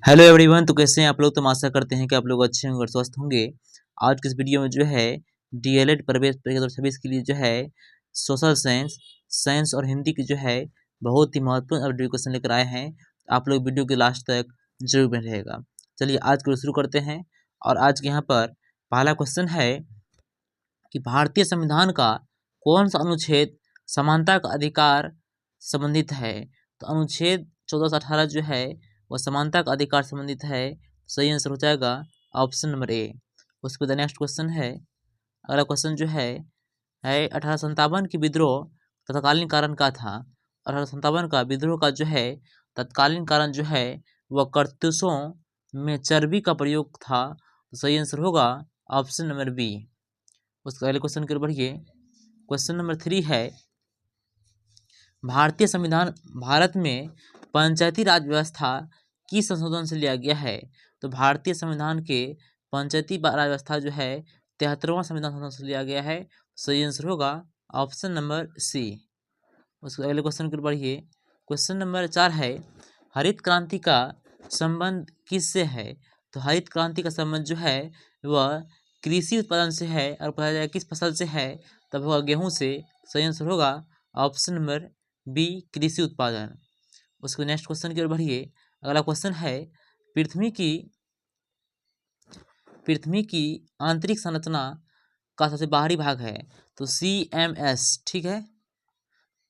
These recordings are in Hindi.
Hello everyone. तो कैसे हैं आप लोग। तो हम आशा करते हैं कि आप लोग अच्छे होंगे और स्वस्थ होंगे। आज की इस वीडियो में जो है डीएलएड प्रवेश परीक्षा 2026 के लिए जो है सोशल साइंस, साइंस और हिंदी की जो है बहुत ही महत्वपूर्ण और क्वेश्चन लेकर आए हैं। आप लोग वीडियो के लास्ट तक जरूर बने रहेगा। चलिए आज को शुरू करते हैं। और आज के यहाँ पर पहला क्वेश्चन है कि भारतीय संविधान का कौन सा अनुच्छेद समानता का अधिकार संबंधित है। तो अनुच्छेद 14 से 18 जो है वह समानता का अधिकार संबंधित है। सही आंसर हो जाएगा ऑप्शन नंबर ए। उसके बाद नेक्स्ट क्वेश्चन है, अगला क्वेश्चन जो है 1857 की विद्रोह तत्कालीन कारण क्या था। 1857 का विद्रोह का जो है तत्कालीन कारण जो है वह कारतूसों में चर्बी का प्रयोग था। तो सही आंसर होगा ऑप्शन नंबर बी। उसके अगले क्वेश्चन की ओर बढ़िए। क्वेश्चन नंबर 3 है, भारतीय संविधान भारत में पंचायती राज व्यवस्था किस संशोधन से लिया गया है। तो भारतीय संविधान के पंचायती राज व्यवस्था जो है 73वां संविधान संशोधन से लिया गया है। सही आंसर होगा ऑप्शन नंबर सी। उसके अगले क्वेश्चन की ओर बढ़िए। क्वेश्चन नंबर 4 है, हरित क्रांति का संबंध किससे है। तो हरित क्रांति का संबंध जो है वह कृषि उत्पादन से है। और पूछा जाए किस फसल से है, तब होगा गेहूं से। सही आंसर होगा ऑप्शन नंबर बी, कृषि उत्पादन। उसके नेक्स्ट क्वेश्चन की ओर बढ़िए। अगला क्वेश्चन है, पृथ्वी की पृथ्वी की आंतरिक संरचना का सबसे बाहरी भाग है। तो CMS, ठीक है,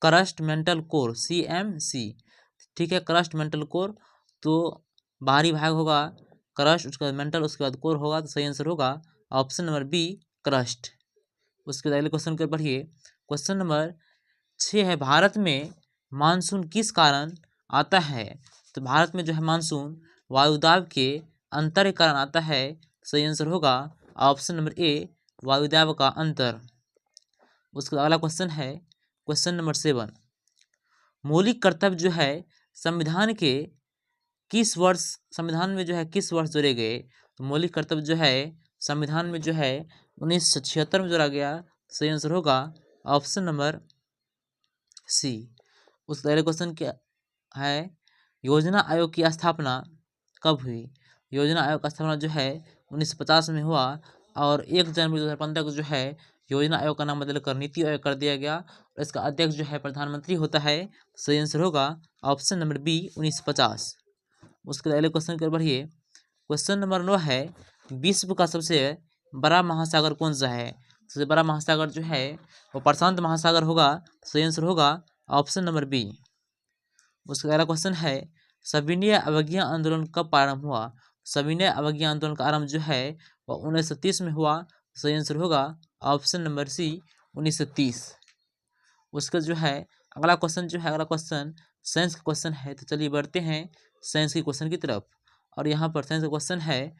क्रस्ट मेंटल कोर, CMC, ठीक है, क्रस्ट मेंटल कोर। तो बाहरी भाग होगा क्रस्ट, उसके बाद मेंटल, उसके बाद कोर होगा। तो सही आंसर होगा ऑप्शन नंबर बी, क्रस्ट। उसके बाद अगले क्वेश्चन की ओर बढ़िए। क्वेश्चन नंबर 6 है, भारत में मानसून किस कारण आता है। तो भारत में जो है मानसून वायुदाब के अंतर के कारण आता है। सही आंसर होगा ऑप्शन नंबर ए, वायुदाब का अंतर। उसके बाद अगला क्वेश्चन है क्वेश्चन नंबर 7, मौलिक कर्तव्य जो है संविधान के किस वर्ष संविधान में जो है किस वर्ष जोड़े गए। तो मौलिक कर्तव्य जो है संविधान में जो है 1976 में जोड़ा गया। सही आंसर होगा ऑप्शन नंबर सी। उस अगले क्वेश्चन क्या है, योजना आयोग की स्थापना कब हुई। योजना आयोग का स्थापना जो है 1950 में हुआ। और 1 जनवरी 2015 को जो है योजना आयोग का नाम बदलकर नीति आयोग कर दिया गया। और इसका अध्यक्ष जो है प्रधानमंत्री होता है। सही आंसर होगा ऑप्शन नंबर बी, 1950। उसके अगले क्वेश्चन की ओर बढ़िए। क्वेश्चन नंबर 9 है, विश्व का सबसे बड़ा महासागर कौन सा है। सबसे बड़ा महासागर जो है वो प्रशांत महासागर होगा। सही आंसर होगा ऑप्शन नंबर बी। उसका अगला क्वेश्चन है, सविनय अवज्ञा आंदोलन कब प्रारंभ हुआ। सविनय अवज्ञा आंदोलन का आरंभ जो है वह 1930 में हुआ। सही आंसर होगा ऑप्शन नंबर सी, 1930। उसका जो है अगला क्वेश्चन जो है अगला क्वेश्चन साइंस का क्वेश्चन है। तो चलिए बढ़ते हैं साइंस के क्वेश्चन की तरफ। और यहाँ पर साइंस का क्वेश्चन है,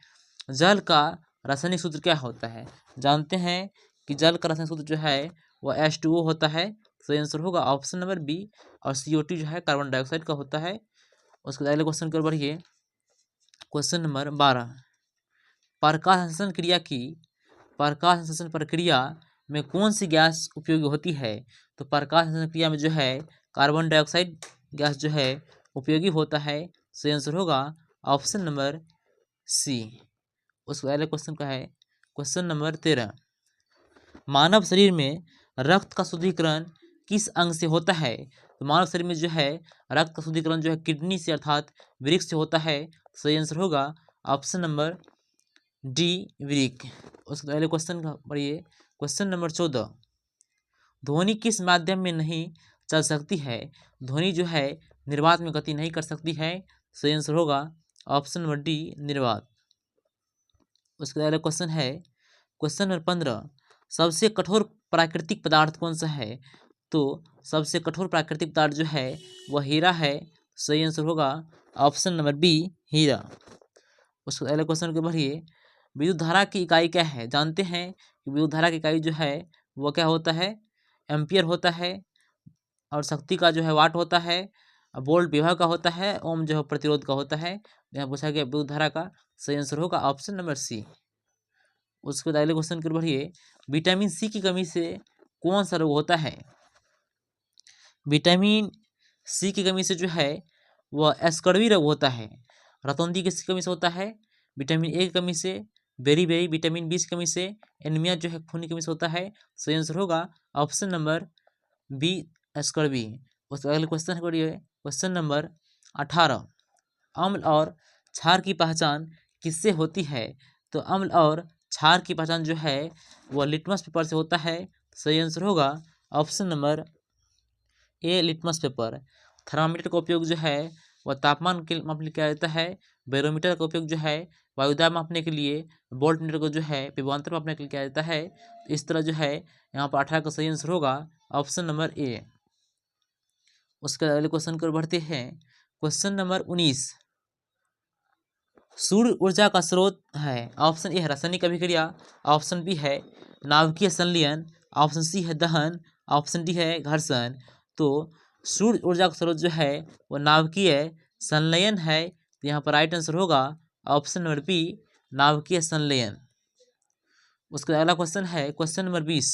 जल का रासायनिक सूत्र क्या होता है। जानते हैं कि जल का रासायनिक सूत्र जो है वह H2O होता है। सही आंसर होगा ऑप्शन नंबर बी। और CO2 जो है कार्बन डाइऑक्साइड का होता है। उसके अगले क्वेश्चन की ओर बढ़िए। क्वेश्चन नंबर 12, प्रकाश संश्लेषण क्रिया की प्रकाश संश्लेषण प्रक्रिया में कौन सी गैस उपयोगी होती है। तो प्रकाश संश्लेषण क्रिया में जो है कार्बन डाइऑक्साइड गैस जो है उपयोगी होता है। सही आंसर होगा ऑप्शन नंबर सी। उसके अगले क्वेश्चन का है क्वेश्चन नंबर 13, मानव शरीर में रक्त का शुद्धिकरण किस अंग से होता है। तो मानव शरीर में जो है रक्त का शुद्धिकरण जो है किडनी से अर्थात वृक्क से होता है। सही आंसर होगा ऑप्शन नंबर डी, वृक्क। उसके अगले क्वेश्चन का पढ़िए। क्वेश्चन नंबर 14, ध्वनि किस माध्यम में नहीं चल सकती है। ध्वनि जो है निर्वात में गति नहीं कर सकती है। सही आंसर होगा ऑप्शन नंबर डी, निर्वात। उसके अगला क्वेश्चन है क्वेश्चन नंबर 15, सबसे कठोर प्राकृतिक पदार्थ कौन सा है। तो सबसे कठोर प्राकृतिक पदार्थ जो है वह हीरा है। सही आंसर होगा ऑप्शन नंबर बी, हीरा। उसके अगले क्वेश्चन के बढ़िए। विद्युत धारा की इकाई क्या है। जानते हैं कि विद्युत धारा की इकाई जो है वह क्या होता है, एम्पियर होता है। और शक्ति का जो है वाट होता है। वोल्ट विभव का होता है। ओम जो है प्रतिरोध का होता है। यहाँ पूछा गया विद्युत धारा का। सही आंसर होगा ऑप्शन नंबर सी। उसके बाद अगले क्वेश्चन की ओर बढ़िए। विटामिन सी की कमी से कौन सा रोग होता है। विटामिन सी की कमी से जो है वह स्कर्वी रोग होता है। रतौंधी किसकी कमी से होता है? विटामिन ए की कमी से, बेरी विटामिन बी की कमी से, एनीमिया जो है खून की कमी से होता है। सही आंसर होगा option number B square B. उसके अगले क्वेश्चन है क्वेश्चन नंबर 18। अम्ल और क्षार की पहचान किससे होती है? तो अम्ल और क्षार की पहचान जो है वह लिटमस पेपर से होता है। सही आंसर होगा option number A litmus paper. Thermometer का उपयोग जो है वह तापमान के मापने किया जाता है। बैरोमीटर का उपयोग जो है वायुदाब मापने के लिए, वोल्टमीटर को जो है विभवांतर मापने के लिए किया जाता है। तो इस तरह जो है यहाँ पर 18 का सही आंसर होगा ऑप्शन नंबर ए। उसके अगले क्वेश्चन की ओर बढ़ते हैं। Question number 19। सूर्य ऊर्जा का स्रोत है। ऑप्शन ए है रासायनिक अभिक्रिया, ऑप्शन बी है नाभिकीय संलयन, ऑप्शन सी है दहन, ऑप्शन डी है घर्षण। तो सूर्य ऊर्जा का स्रोत जो है वो नाभिकीय संलयन है। तो यहाँ पर राइट आंसर होगा ऑप्शन नंबर बी नाभिकीय संलयन। उसका अगला क्वेश्चन है क्वेश्चन नंबर 20।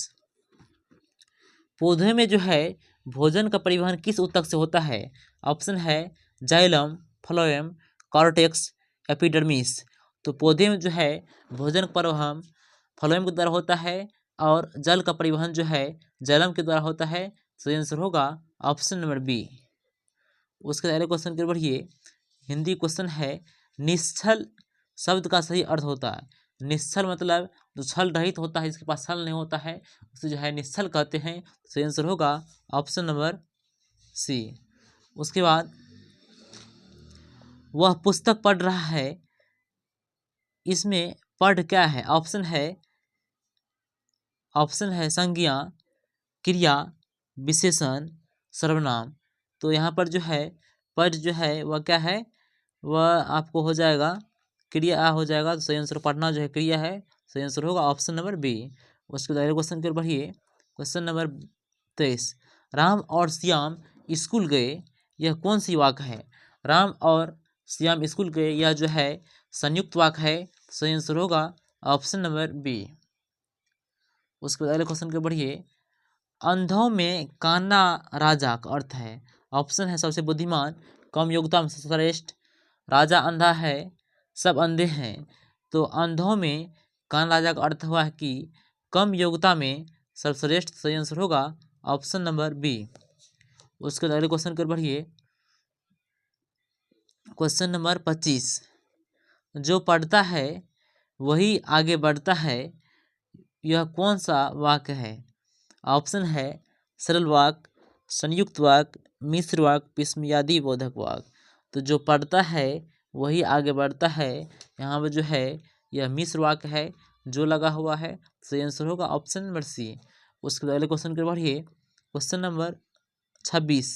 पौधे में जो है भोजन का परिवहन किस ऊतक से होता है? ऑप्शन है जाइलम, फ्लोएम, कॉर्टेक्स, एपिडर्मिस। तो पौधे में जो है भोजन का परिवहन फ्लोएम के द्वारा होता है और जल का परिवहन जो है जाइलम के द्वारा होता है। सही आंसर होगा ऑप्शन नंबर बी। उसके अगले क्वेश्चन की ओर बढ़िए। हिंदी क्वेश्चन है निश्चल शब्द का सही अर्थ होता है। निश्चल मतलब जो छल रहित होता है, जिसके पास छल नहीं होता है, उसे जो है निश्चल कहते हैं। सही आंसर होगा ऑप्शन नंबर सी। उसके बाद वह पुस्तक पढ़ रहा है, इसमें पढ़ क्या है? ऑप्शन है संज्ञा, क्रिया, विशेषण, सर्वनाम। तो यहाँ पर जो है पढ़ जो है वह क्या है? वह आपको हो जाएगा क्रिया हो जाएगा। तो सही आंसर पढ़ना जो है क्रिया है। सही आंसर होगा ऑप्शन नंबर बी। उसके बाद अगले क्वेश्चन की ओर बढ़िए। Question number 23। राम और श्याम स्कूल गए, यह कौन सी वाक्य है? राम और श्याम स्कूल गए, यह जो है संयुक्त वाक्य है। सही आंसर होगा ऑप्शन नंबर बी। उसके बाद अगले क्वेश्चन की ओर बढ़िए। अंधों में काना राजा का अर्थ है। ऑप्शन है सबसे बुद्धिमान, कम योग्यता में श्रेष्ठ, राजा अंधा है, सब अंधे हैं। तो अंधों में काना राजा का अर्थ हुआ है कि कम योग्यता में सर्वश्रेष्ठ। सही आंसर होगा ऑप्शन नंबर बी। उसके बाद अगले क्वेश्चन की ओर बढ़िए। Question number 25। जो पढ़ता है वही आगे बढ़ता है, यह कौन सा वाक्य है? ऑप्शन है सरल वाक्य, संयुक्त वाक्य, मिश्र वाक्य, विस्मयादि बोधक वाक्य। तो जो पढ़ता है वही आगे बढ़ता है, यहाँ पर जो है यह मिश्र वाक्य है जो लगा हुआ है। सही आंसर होगा ऑप्शन नंबर सी। उसके बाद अगले क्वेश्चन की बढ़िए। Question number 26।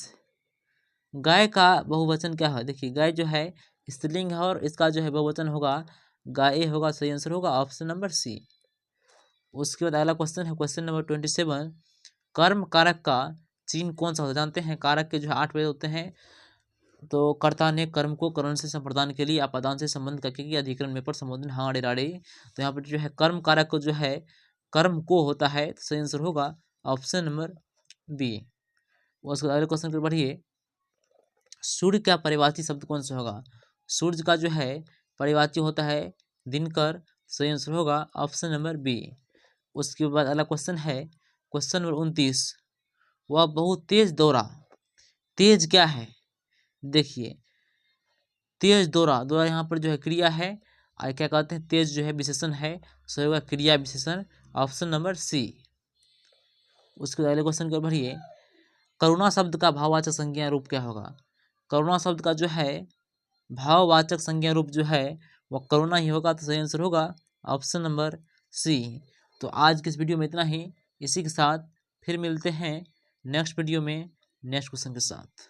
गाय का बहुवचन क्या है? देखिए गाय जो है स्त्रीलिंग है और इसका जो है बहुवचन होगा गाय होगा। सही आंसर होगा ऑप्शन नंबर सी। उसके बाद अगला क्वेश्चन है क्वेश्चन नंबर 27। कर्म कारक का चिन्ह कौन सा होता है? जानते हैं कारक के जो है 8 भेद होते हैं। तो कर्ता ने कर्म को करण से संप्रदान के लिए अपादान से संबंध करके कि अधिकरण में पर संबोधन हाँ डेराड़े। तो यहाँ पर जो है कर्म कारक को जो है कर्म को होता है। तो सही आंसर होगा ऑप्शन नंबर बी। उसके अगले क्वेश्चन पर बढ़िए। सूर्य का परिवाची शब्द कौन सा होगा? सूर्य का जो है परिवाची होता है दिनकर। सही आंसर होगा ऑप्शन नंबर बी। उसके बाद अगला क्वेश्चन है क्वेश्चन नंबर 29। वह बहुत तेज दौड़ा, तेज क्या है? देखिए तेज दौड़ा यहाँ पर जो है क्रिया है और क्या कहते हैं तेज जो है विशेषण है। सही होगा क्रिया विशेषण ऑप्शन नंबर सी। उसके अगले क्वेश्चन को बढ़िए। करुणा शब्द का भाववाचक संज्ञा रूप क्या होगा? करुणा शब्द का जो है भाववाचक संज्ञा रूप जो है वह करुणा ही होगा। तो सही आंसर होगा ऑप्शन नंबर सी। तो आज की इस वीडियो में इतना ही। इसी के साथ फिर मिलते हैं नेक्स्ट वीडियो में नेक्स्ट क्वेश्चन के साथ।